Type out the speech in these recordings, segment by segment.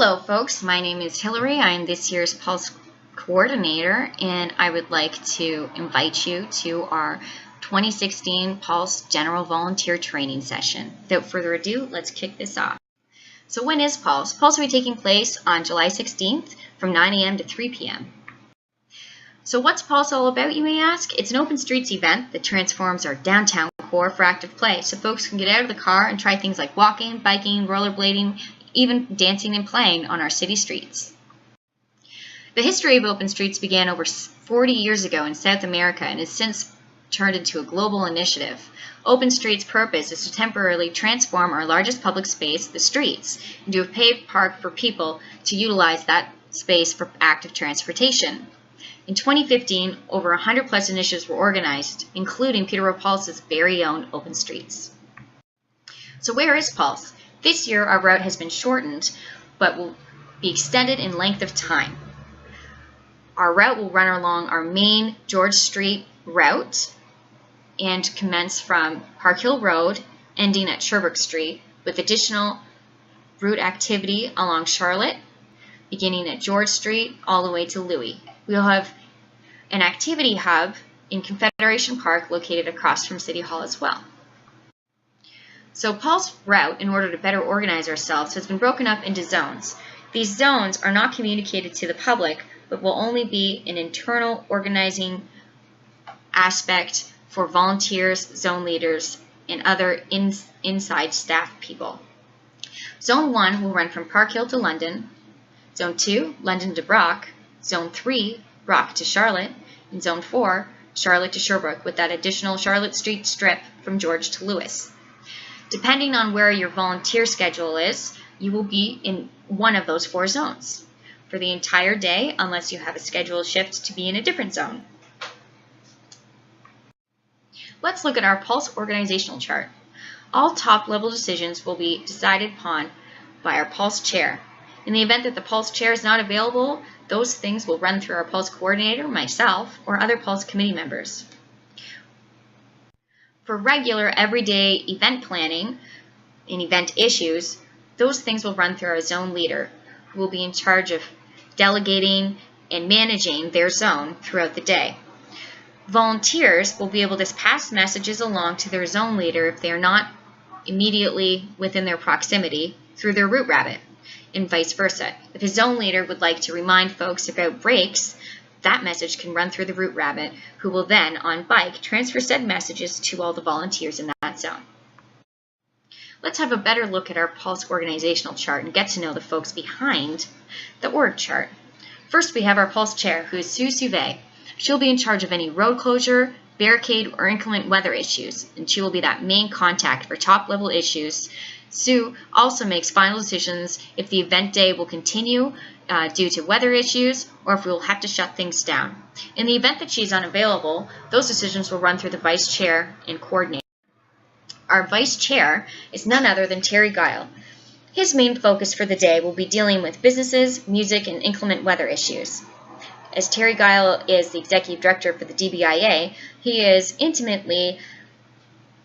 Hello folks, my name is Hillary. I'm this year's Pulse Coordinator and I would like to invite you to our 2016 Pulse General Volunteer Training Session. Without further ado, let's kick this off. So when is Pulse? Pulse will be taking place on July 16th from 9 a.m. to 3 p.m. So what's Pulse all about, you may ask? It's an open streets event that transforms our downtown core for active play so folks can get out of the car and try things like walking, biking, rollerblading, even dancing and playing on our city streets. The history of open streets began over 40 years ago in South America and has since turned into a global initiative. Open Streets' purpose is to temporarily transform our largest public space, the streets, into a paved park for people to utilize that space for active transportation. In 2015, over 100 plus initiatives were organized, including Peterborough Pulse's very own Open Streets. So where is Pulse? This year, our route has been shortened, but will be extended in length of time. Our route will run along our main George Street route and commence from Park Hill Road, ending at Sherbrooke Street, with additional route activity along Charlotte, beginning at George Street all the way to Louis. We'll have an activity hub in Confederation Park located across from City Hall as well. So Pulse route, in order to better organize ourselves, has been broken up into zones. These zones are not communicated to the public, but will only be an internal organizing aspect for volunteers, zone leaders, and other inside staff people. Zone 1 will run from Park Hill to London, Zone 2, London to Brock, Zone 3, Brock to Charlotte, and Zone 4, Charlotte to Sherbrooke, with that additional Charlotte Street strip from George to Lewis. Depending on where your volunteer schedule is, you will be in one of those 4 zones for the entire day, unless you have a scheduled shift to be in a different zone. Let's look at our Pulse organizational chart. All top-level decisions will be decided upon by our Pulse chair. In the event that the Pulse chair is not available, those things will run through our Pulse coordinator, myself, or other Pulse committee members. For regular, everyday event planning and event issues, those things will run through our zone leader, who will be in charge of delegating and managing their zone throughout the day. Volunteers will be able to pass messages along to their zone leader if they are not immediately within their proximity through their route rabbit, and vice versa. If a zone leader would like to remind folks about breaks, that message can run through the route rabbit, who will then, on bike, transfer said messages to all the volunteers in that zone. Let's have a better look at our Pulse organizational chart and get to know the folks behind the org chart. First, we have our Pulse chair, who is Sue Suve. She'll be in charge of any road closure, barricade, or inclement weather issues, and she will be that main contact for top-level issues. Sue also makes final decisions if the event day will continue due to weather issues or if we will have to shut things down. In the event that she's unavailable, those decisions will run through the vice chair and coordinator. Our vice chair is none other than Terry Guile. His main focus for the day will be dealing with businesses, music, and inclement weather issues. As Terry Guile is the executive director for the DBIA, he is intimately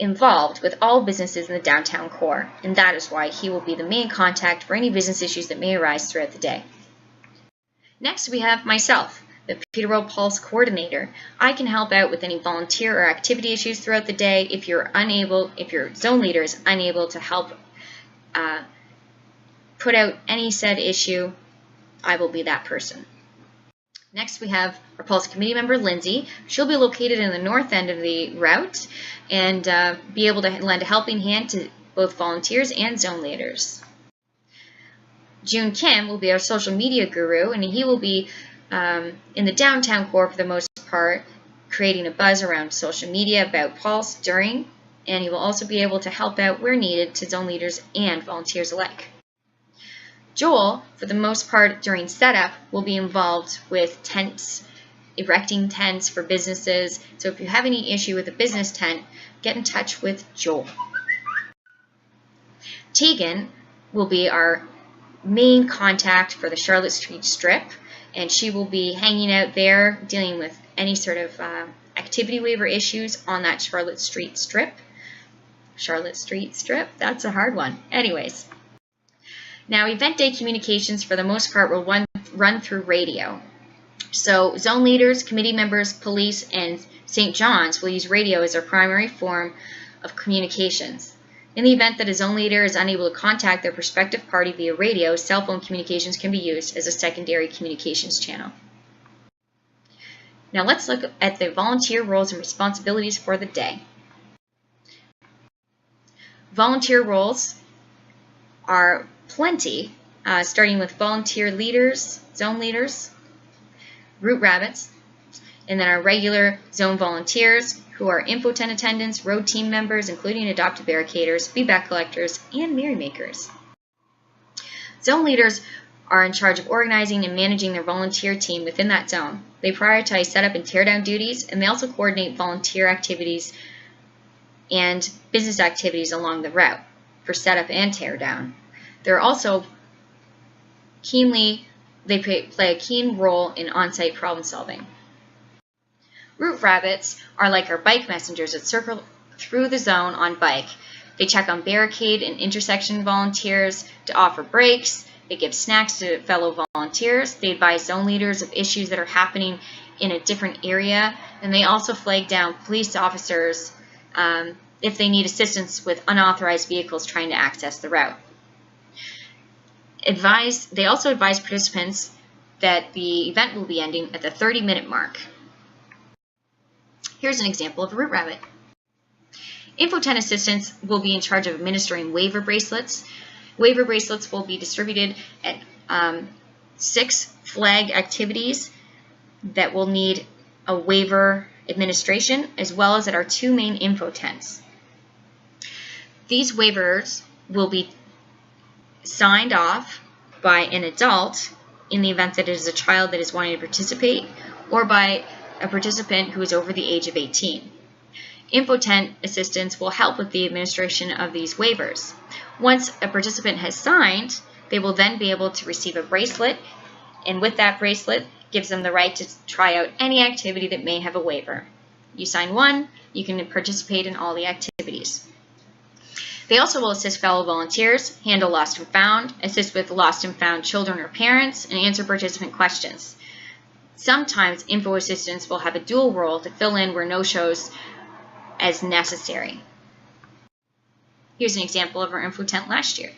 involved with all businesses in the downtown core, and that is why he will be the main contact for any business issues that may arise throughout the day. Next, we have myself, the Peterborough Pulse Coordinator. I can help out with any volunteer or activity issues throughout the day. If your zone leader is unable to help put out any said issue, I will be that person. Next, we have our Pulse committee member, Lindsay. She'll be located in the north end of the route and be able to lend a helping hand to both volunteers and zone leaders. June Kim will be our social media guru, and he will be in the downtown core for the most part, creating a buzz around social media about Pulse during, and he will also be able to help out where needed to zone leaders and volunteers alike. Joel, for the most part during setup, will be involved with tents, erecting tents for businesses. So if you have any issue with a business tent, get in touch with Joel. Tegan will be our main contact for the Charlotte Street strip, and she will be hanging out there dealing with any sort of activity waiver issues on that Charlotte Street strip. Charlotte Street strip, that's a hard one. Anyways. Now, event day communications for the most part will run through radio. So zone leaders, committee members, police, and St. John's will use radio as their primary form of communications. In the event that a zone leader is unable to contact their prospective party via radio, cell phone communications can be used as a secondary communications channel. Now let's look at the volunteer roles and responsibilities for the day. Volunteer roles are plenty, starting with volunteer leaders, zone leaders, route rabbits, and then our regular zone volunteers, who are info tent attendants, road team members, including adopted barricaders, feedback collectors, and merrymakers. Zone leaders are in charge of organizing and managing their volunteer team within that zone. They prioritize setup and teardown duties, and they also coordinate volunteer activities and business activities along the route for setup and teardown. They're also they play a keen role in on-site problem solving. Route rabbits are like our bike messengers that circle through the zone on bike. They check on barricade and intersection volunteers to offer breaks. They give snacks to fellow volunteers. They advise zone leaders of issues that are happening in a different area. And they also flag down police officers if they need assistance with unauthorized vehicles trying to access the route. They also advise participants that the event will be ending at the 30-minute mark. Here's an example of a route rabbit. Info tent assistants will be in charge of administering waiver bracelets. Waiver bracelets will be distributed at 6 flag activities that will need a waiver administration, as well as at our 2 main info tents. These waivers will be signed off by an adult in the event that it is a child that is wanting to participate, or by a participant who is over the age of 18. Info tent assistants will help with the administration of these waivers. Once a participant has signed, they will then be able to receive a bracelet, and with that bracelet gives them the right to try out any activity that may have a waiver. You sign one, you can participate in all the activities. They also will assist fellow volunteers, handle lost and found, assist with lost and found children or parents, and answer participant questions. Sometimes info assistants will have a dual role to fill in where no-shows as necessary. Here's an example of our info tent last year.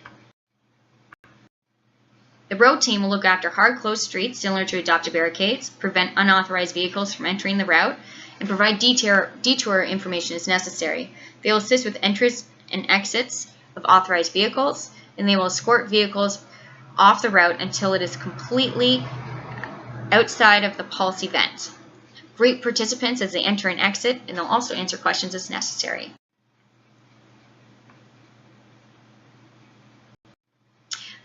The road team will look after hard closed streets similar to adopted barricades, prevent unauthorized vehicles from entering the route, and provide detour information as necessary. They will assist with entries and exits of authorized vehicles, and they will escort vehicles off the route until it is completely outside of the Pulse event. Greet participants as they enter and exit, and they'll also answer questions as necessary.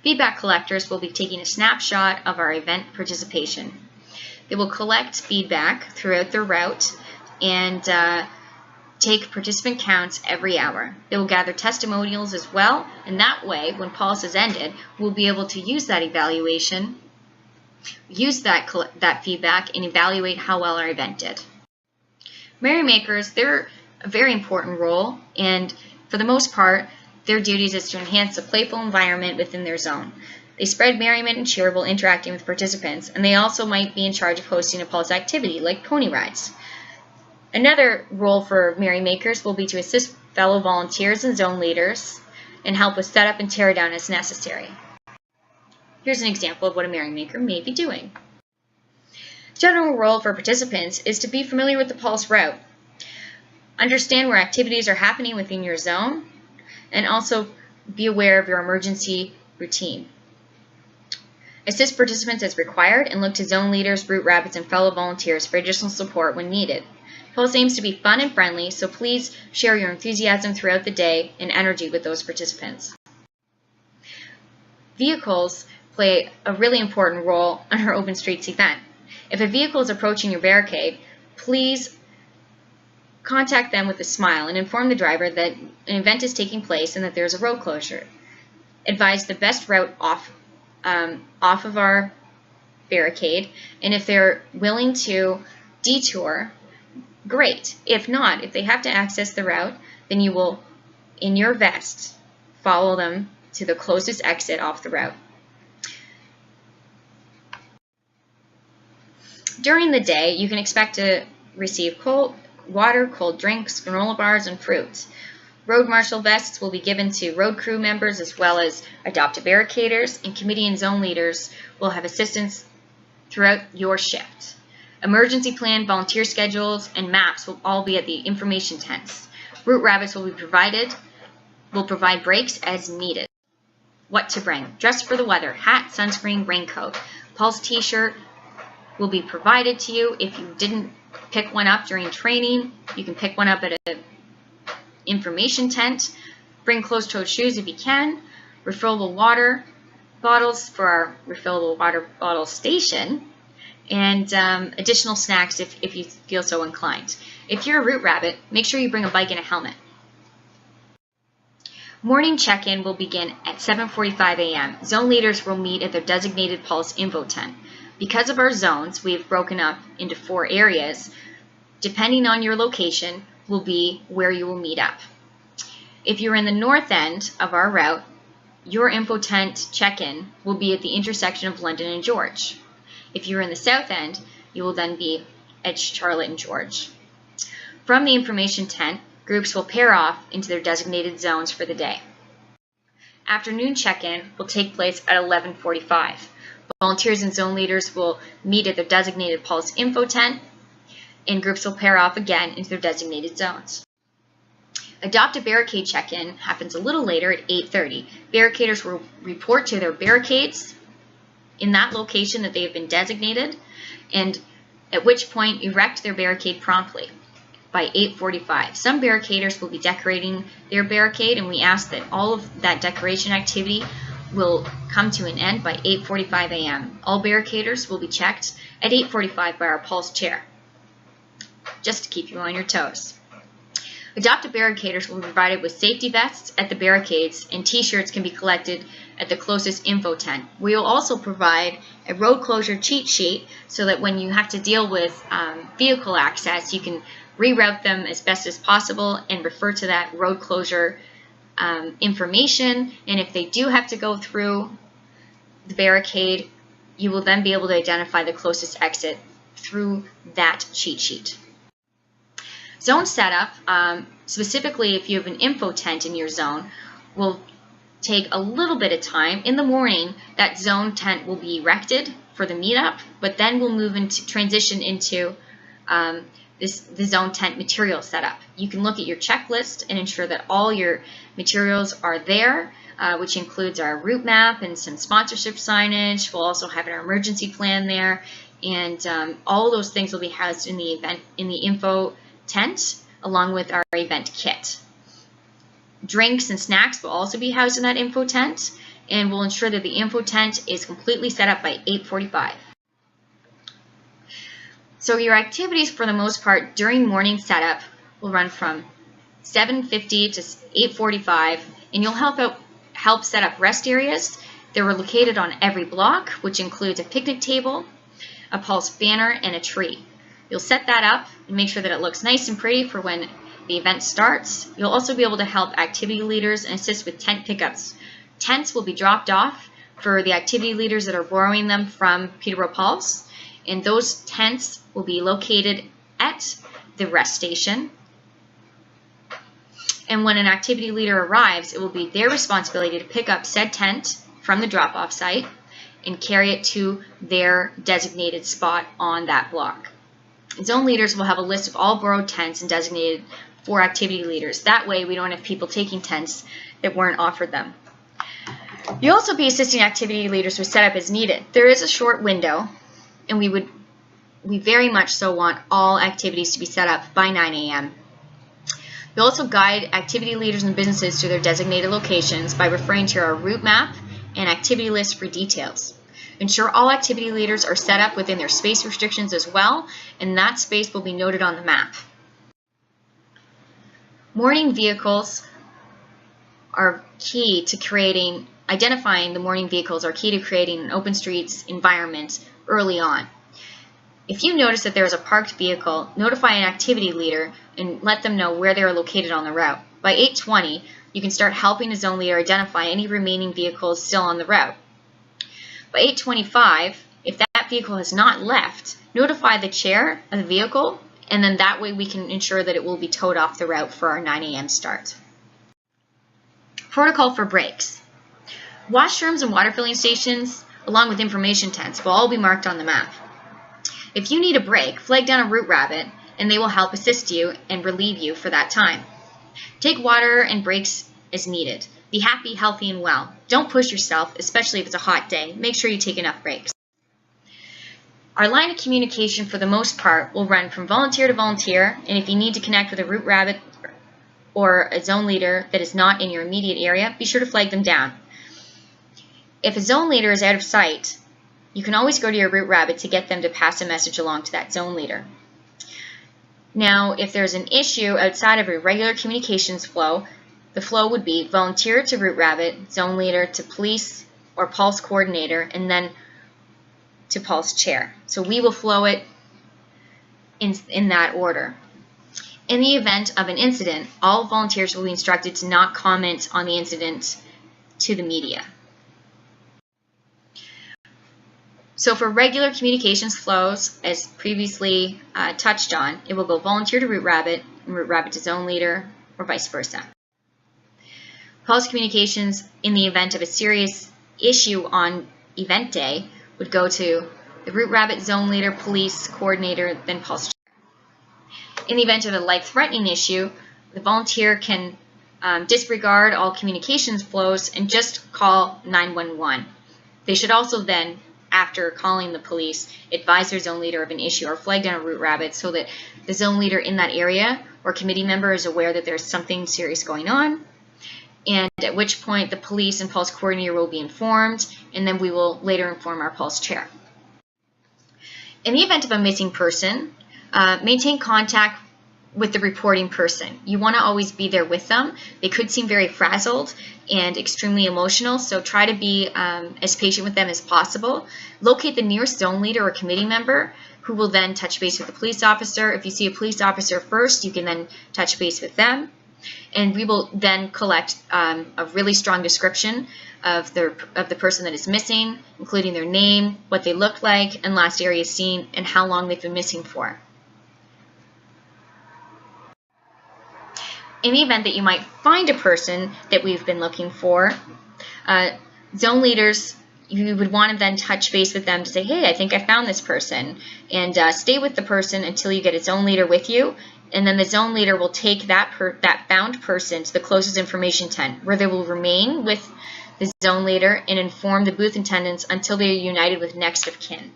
Feedback collectors will be taking a snapshot of our event participation. They will collect feedback throughout their route and take participant counts every hour. They will gather testimonials as well, and that way, when Pulse is ended, we'll be able to use that evaluation, use that feedback, and evaluate how well our event did. Merrymakers, they're a very important role, and for the most part, their duties is to enhance the playful environment within their zone. They spread merriment and cheer while interacting with participants, and they also might be in charge of hosting a Pulse activity like pony rides. Another role for merrymakers will be to assist fellow volunteers and zone leaders and help with setup and teardown as necessary. Here's an example of what a merrymaker may be doing. General role for participants is to be familiar with the Pulse route, understand where activities are happening within your zone, and also be aware of your emergency routine. Assist participants as required and look to zone leaders, route rabbits, and fellow volunteers for additional support when needed. Pulse aims to be fun and friendly, so please share your enthusiasm throughout the day and energy with those participants. Vehicles play a really important role on our Open Streets event. If a vehicle is approaching your barricade, please contact them with a smile and inform the driver that an event is taking place and that there's a road closure. Advise the best route off of our barricade, and if they're willing to detour, great. If not, if they have to access the route, then you will, in your vest, follow them to the closest exit off the route. During the day, you can expect to receive cold water, cold drinks, granola bars, and fruits. Road marshal vests will be given to road crew members as well as adopted barricaders, and committee and zone leaders will have assistance throughout your shift. Emergency plan, volunteer schedules, and maps will all be at the information tents. Route rabbits will provide breaks as needed. What to bring? Dress for the weather: hat, sunscreen, raincoat. Pulse t-shirt will be provided to you. If you didn't pick one up during training, you can pick one up at an information tent. Bring closed-toed shoes if you can. Refillable water bottles for our refillable water bottle station. And additional snacks if you feel so inclined. If you're a route rabbit, make sure you bring a bike and a helmet. Morning check-in will begin at 7:45 a.m. Zone leaders will meet at their designated Pulse info tent. Because of our zones, we have broken up into 4 areas. Depending on your location, will be where you will meet up. If you're in the north end of our route, your info tent check-in will be at the intersection of London and George. If you're in the south end, you will then be at Charlotte and George. From the information tent, groups will pair off into their designated zones for the day. Afternoon check-in will take place at 11:45. Volunteers and zone leaders will meet at their designated Pulse info tent, and groups will pair off again into their designated zones. Adopt a barricade check-in happens a little later at 8:30. Barricaders will report to their barricades in that location that they have been designated, and at which point erect their barricade promptly by 8:45. Some barricaders will be decorating their barricade, and we ask that all of that decoration activity will come to an end by 8:45 a.m. All barricaders will be checked at 8:45 by our Pulse chair, just to keep you on your toes. Adopted barricaders will be provided with safety vests at the barricades, and t-shirts can be collected at the closest info tent. We will also provide a road closure cheat sheet so that when you have to deal with vehicle access, you can reroute them as best as possible and refer to that road closure information. And if they do have to go through the barricade, you will then be able to identify the closest exit through that cheat sheet. Zone setup, specifically if you have an info tent in your zone, will take a little bit of time. In the morning, that zone tent will be erected for the meetup, but then we'll move into transition into the zone tent material setup. You can look at your checklist and ensure that all your materials are there, which includes our route map and some sponsorship signage. We'll also have our emergency plan there, and all those things will be housed in the info tent along with our event kit. Drinks and snacks will also be housed in that info tent, and we'll ensure that the info tent is completely set up by 8:45. So your activities for the most part during morning setup will run from 7:50 to 8:45, and you'll help set up rest areas. They're located on every block, which includes a picnic table, a Pulse banner, and a tree. You'll set that up and make sure that it looks nice and pretty for when the event starts. You'll also be able to help activity leaders and assist with tent pickups. Tents will be dropped off for the activity leaders that are borrowing them from Peterborough Pulse, and those tents will be located at the rest station. And when an activity leader arrives, it will be their responsibility to pick up said tent from the drop-off site and carry it to their designated spot on that block. Zone leaders will have a list of all borrowed tents and designated for activity leaders. That way we don't have people taking tents that weren't offered them. You'll also be assisting activity leaders with setup as needed. There is a short window, and we very much so want all activities to be set up by 9 a.m. You'll also guide activity leaders and businesses to their designated locations by referring to our route map and activity list for details. Ensure all activity leaders are set up within their space restrictions as well, and that space will be noted on the map. Morning vehicles are key to identifying the morning vehicles are key to creating an open streets environment early on. If you notice that there is a parked vehicle, notify an activity leader and let them know where they are located on the route. By 8:20, you can start helping the zone leader identify any remaining vehicles still on the route. By 8:25, if that vehicle has not left, notify the chair of the vehicle, and then that way we can ensure that it will be towed off the route for our 9 a.m. start. Protocol for breaks. Washrooms and water filling stations, along with information tents, will all be marked on the map. If you need a break, flag down a route rabbit, and they will help assist you and relieve you for that time. Take water and breaks as needed. Be happy, healthy, and well. Don't push yourself, especially if it's a hot day. Make sure you take enough breaks. Our line of communication, for the most part, will run from volunteer to volunteer, and if you need to connect with a route rabbit or a zone leader that is not in your immediate area, be sure to flag them down. If a zone leader is out of sight, you can always go to your route rabbit to get them to pass a message along to that zone leader. Now, if there's an issue outside of a regular communications flow, the flow would be volunteer to route rabbit, zone leader to police or pulse coordinator, and then to pulse chair. So we will flow it in that order. In the event of an incident, all volunteers will be instructed to not comment on the incident to the media. So for regular communications flows, as previously touched on, it will go volunteer to route rabbit and route rabbit to zone leader, or vice versa. Pulse communications in the event of a serious issue on event day would go to the route rabbit, zone leader, police coordinator, then pulse chair. In the event of a life-threatening issue, the volunteer can disregard all communications flows and just call 911. They should also then, after calling the police, advise their zone leader of an issue or flag down a route rabbit so that the zone leader in that area or committee member is aware that there's something serious going on, and at which point the police and pulse coordinator will be informed, and then we will later inform our pulse chair. In the event of a missing person, maintain contact with the reporting person. You want to always be there with them. They could seem very frazzled and extremely emotional, so try to be as patient with them as possible. Locate the nearest zone leader or committee member who will then touch base with the police officer. If you see a police officer first, you can then touch base with them. And we will then collect a really strong description of the person that is missing, including their name, what they look like, and last area seen, and how long they've been missing for. In the event that you might find a person that we've been looking for, zone leaders, you would want to then touch base with them to say, hey, I think I found this person, and stay with the person until you get a zone leader with you, and then the zone leader will take that found person to the closest information tent, where they will remain with the zone leader and inform the booth attendants until they are united with next of kin.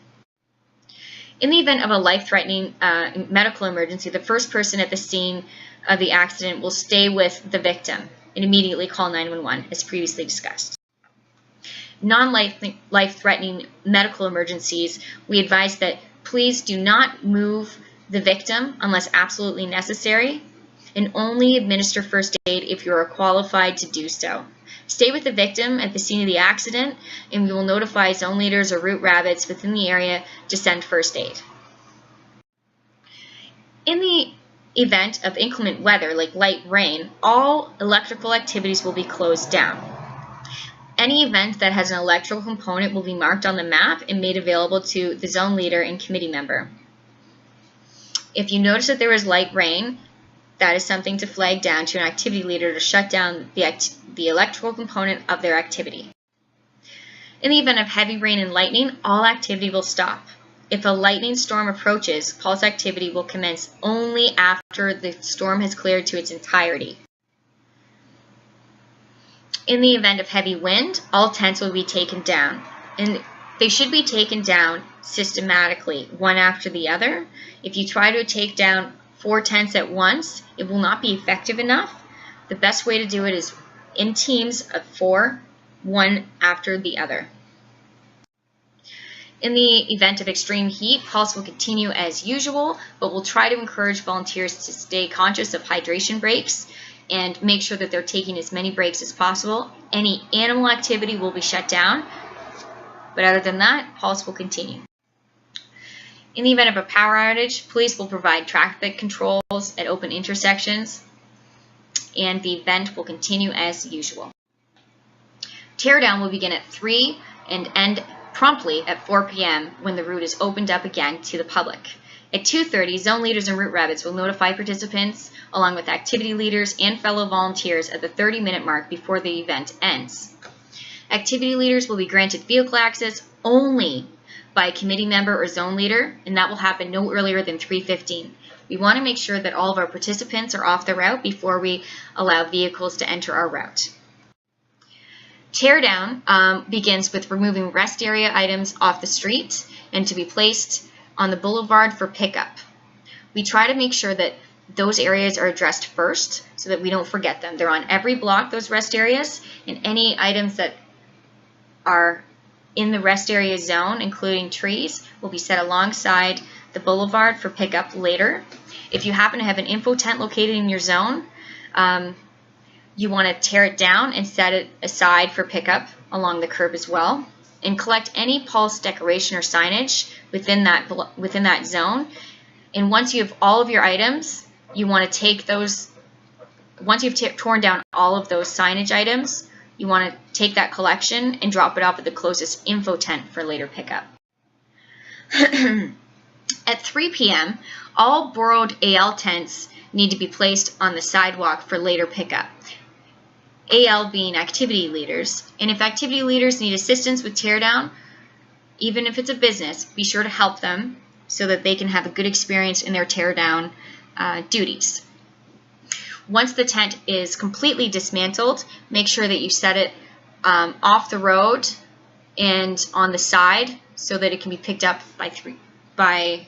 In the event of a life-threatening medical emergency, the first person at the scene of the accident will stay with the victim and immediately call 911, as previously discussed. Non-life-threatening medical emergencies, we advise that please do not move the victim unless absolutely necessary, and only administer first aid if you are qualified to do so. Stay with the victim at the scene of the accident, and we will notify zone leaders or route rabbits within the area to send first aid. In the event of inclement weather, like light rain, all electrical activities will be closed down. Any event that has an electrical component will be marked on the map and made available to the zone leader and committee member. If you notice that there is light rain, that is something to flag down to an activity leader to shut down the electrical component of their activity. In the event of heavy rain and lightning, all activity will stop. If a lightning storm approaches, pulse activity will commence only after the storm has cleared to its entirety. In the event of heavy wind, all tents will be taken down, and they should be taken down systematically, one after the other. If you try to take down 4 tents at once, it will not be effective enough. The best way to do it is in teams of 4, one after the other. In the event of extreme heat, pulse will continue as usual, but we'll try to encourage volunteers to stay conscious of hydration breaks and make sure that they're taking as many breaks as possible. Any animal activity will be shut down, but other than that, pulse will continue. In the event of a power outage, police will provide traffic controls at open intersections. and the event will continue as usual. Teardown will begin at 3 and end promptly at 4 p.m. when the route is opened up again to the public. At 2:30, zone leaders and route rabbits will notify participants, along with activity leaders and fellow volunteers, at the 30-minute mark before the event ends. Activity leaders will be granted vehicle access only by a committee member or zone leader, and that will happen no earlier than 3:15. We want to make sure that all of our participants are off the route before we allow vehicles to enter our route. Teardown begins with removing rest area items off the street and to be placed on the boulevard for pickup. We try to make sure that those areas are addressed first so that we don't forget them. They're on every block, those rest areas, and any items that are in the rest area zone, including trees, will be set alongside the boulevard for pickup later. If you happen to have an info tent located in your zone, you want to tear it down and set it aside for pickup along the curb as well. And collect any pulse decoration or signage within that zone. And once you have all of your items, you want to take those, once you've torn down all of those signage items, you want to take that collection and drop it off at the closest info tent for later pickup. At 3 p.m., all borrowed AL tents need to be placed on the sidewalk for later pickup. AL being activity leaders, and if activity leaders need assistance with teardown, even if it's a business, be sure to help them so that they can have a good experience in their teardown duties. Once the tent is completely dismantled, make sure that you set it off the road and on the side so that it can be picked up by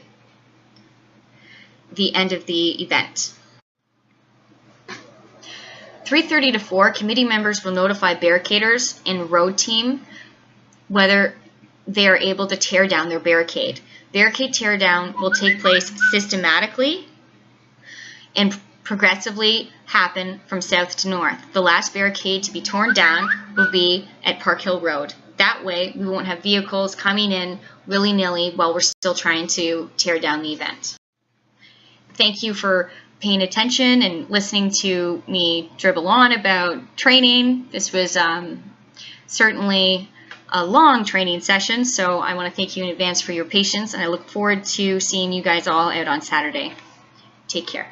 the end of the event. 3:30 to 4, committee members will notify barricaders and road team whether they are able to tear down their barricade. Barricade teardown will take place systematically and progressively happen from south to north. The last barricade to be torn down will be at Park Hill Road. That way, we won't have vehicles coming in willy-nilly while we're still trying to tear down the event. Thank you for paying attention and listening to me dribble on about training. This was certainly a long training session, so I want to thank you in advance for your patience, and I look forward to seeing you guys all out on Saturday. Take care.